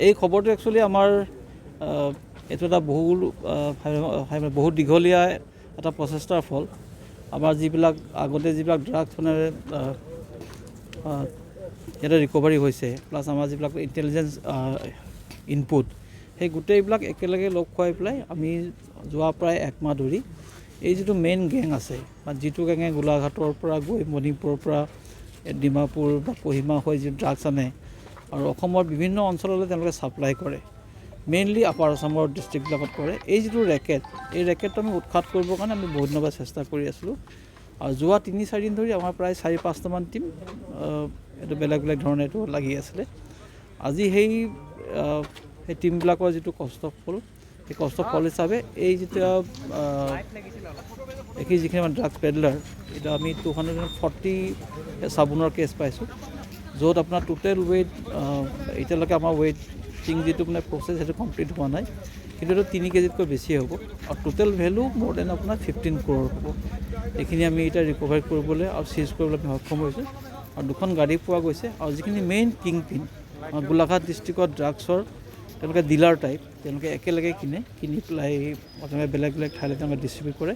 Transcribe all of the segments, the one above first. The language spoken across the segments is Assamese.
এই খবৰটো একচুৱেলি আমাৰ এইটো এটা বহুত দীঘলীয়া এটা প্ৰচেষ্টাৰ ফল। আমাৰ যিবিলাক আগতে যিবিলাক ড্ৰাগছ মানে ইয়াতে ৰিকভাৰী হৈছে, প্লাছ আমাৰ যিবিলাক ইণ্টেলিজেঞ্চ ইনপুট, সেই গোটেইবিলাক একেলগে লগ খুৱাই পেলাই আমি যোৱা প্ৰায় একমাহ ধৰি এই যিটো মেইন গেং আছে, বা যিটো গেঙে গোলাঘাটৰ পৰা গৈ মণিপুৰৰ পৰা ডিমাপুৰ বা কহিমা হৈ যি ড্ৰাগছ আনে আৰু অসমৰ বিভিন্ন অঞ্চললৈ তেওঁলোকে ছাপ্লাই কৰে, মেইনলি আপাৰ আছামৰ ডিষ্ট্ৰিক্টবিলাকত কৰে। এই যিটো ৰেকেট, এই ৰেকেটটো আমি উৎখাত কৰিবৰ কাৰণে আমি বহুত দিনৰ পৰা চেষ্টা কৰি আছিলোঁ। আৰু যোৱা ৩-৪ দিন ধৰি আমাৰ প্ৰায় ৪-৫টামান টীম এইটো বেলেগ বেলেগ ধৰণে এইটো লাগি আছিলে। আজি সেই টীমবিলাকৰ যিটো কষ্টফল, সেই কষ্টফল হিচাপে এই যেতিয়া যিখিনি আমাৰ ড্ৰাগছ পেডলাৰ, এতিয়া আমি 240 চাবোনৰ কেছ পাইছোঁ, য'ত আপোনাৰ টোটেল ৱেইট এতিয়ালৈকে আমাৰ ৱেইটিং যিটো মানে প্ৰচেছ সেইটো কমপ্লিট হোৱা নাই, কিন্তু এইটো 3 কেজিতকৈ বেছি হ'ব। আৰু টোটেল ভেলু মোৰ দেন আপোনাৰ 15 crore হ'ব। এইখিনি আমি এতিয়া ৰিকভাৰী কৰিবলৈ আৰু চিজ কৰিবলৈ আমি সক্ষম হৈছোঁ। আৰু 2খন গাড়ী পোৱা গৈছে। আৰু যিখিনি মেইন কিং পিন গোলাঘাট ডিষ্ট্ৰিক্টত ড্ৰাগছৰ তেওঁলোকে ডিলাৰ টাইপ, তেওঁলোকে একেলগে কিনি পেলাই প্ৰথমে বেলেগ বেলেগ ঠাইলৈ তেওঁলোকে ডিষ্ট্ৰিবিউট কৰে।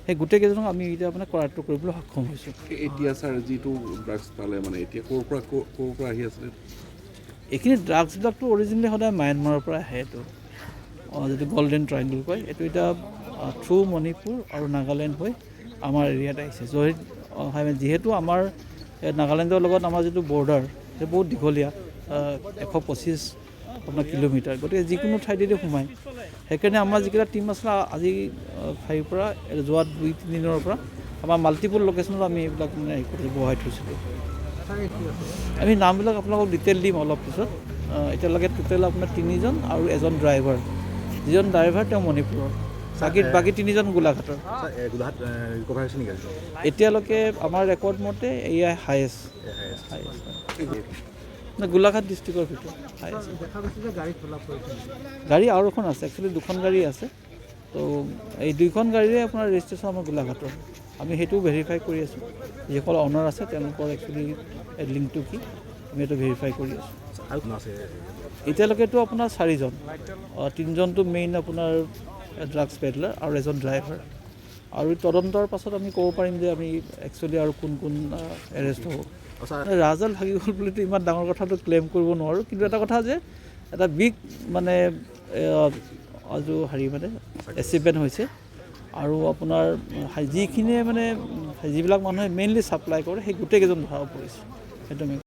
সেই গোটেইকেইজনক আমি এতিয়া মানে কৰায়ত্ব কৰিবলৈ সক্ষম হৈছোঁ। এতিয়া ছাৰ যিটো ড্ৰাগছ পালে মানে এতিয়া ক'ৰ পৰা আহি আছিলে? এইখিনি ড্ৰাগছবিলাকতো অৰিজিনেলি সদায় ম্যানমাৰৰ পৰা আহে। এইটো যিটো গল্ডেন ট্ৰাইংগল কয়, এইটো এতিয়া থ্ৰু মণিপুৰ আৰু নাগালেণ্ড হৈ আমাৰ এৰিয়াত আহিছে। যিহেতু আমাৰ নাগালেণ্ডৰ লগত আমাৰ যিটো বৰ্ডাৰ, সেইটো বহুত দীঘলীয়া, 125 কিলোমিটাৰ, গতিকে যিকোনো ঠাইতে সোমায়। সেইকাৰণে আমাৰ যিকেইটা টীম আছিলে আজি ঠাইৰ পৰা যোৱা 2-3 দিনৰ পৰা আমাৰ মাল্টিপুল লোকেশ্যনত আমি এইবিলাক মানে বহাই থৈছিলোঁ। আমি নামবিলাক আপোনালোকক ডিটেইল দিম অলপ পিছত। এতিয়ালৈকে টোটেল আপোনাৰ 3জন আৰু এজন ড্ৰাইভাৰ। যিজন ড্ৰাইভাৰ তেওঁ মণিপুৰৰ, বাকী 3জন গোলাঘাটৰ। এতিয়ালৈকে আমাৰ ৰেকৰ্ড মতে এয়া হায়েষ্ট গোলাঘাট ডিষ্ট্ৰিক্টৰ ভিতৰত হায়েষ্ট। গাড়ী আৰু এখন আছে, একচুৱেলি 2খন গাড়ী আছে। তো এই 2খন গাড়ীৰে আপোনাৰ ৰেজিষ্ট্ৰেশ্যন আমাৰ গোলাঘাটৰ। আমি সেইটো ভেৰিফাই কৰি আছোঁ। যিসকল অনাৰ আছে তেওঁলোকৰ একচুৱেলি লিংকটো কি, আমি এইটো ভেৰিফাই কৰি আছোঁ। এতিয়ালৈকেতো আপোনাৰ 4জন, 3জনটো মেইন আপোনাৰ ড্ৰাগছ পেডলাৰ আৰু এজন ড্ৰাইভাৰ। আৰু তদন্তৰ পাছত আমি ক'ব পাৰিম যে আমি একচুৱেলি আৰু কোন এৰেষ্ট হ'ব। ৰাজহাল ভাগি গ'ল বুলিতো ইমান ডাঙৰ কথাটো ক্লেইম কৰিব নোৱাৰোঁ, কিন্তু এটা কথা যে এটা বিগ মানে মানে এচিভমেণ্ট হৈছে। আৰু আপোনাৰ যিখিনিয়ে মানে যিবিলাক মানুহে মেইনলি ছাপ্লাই কৰে, সেই গোটেইকেইজন ধৰা পৰিছে। সেইটো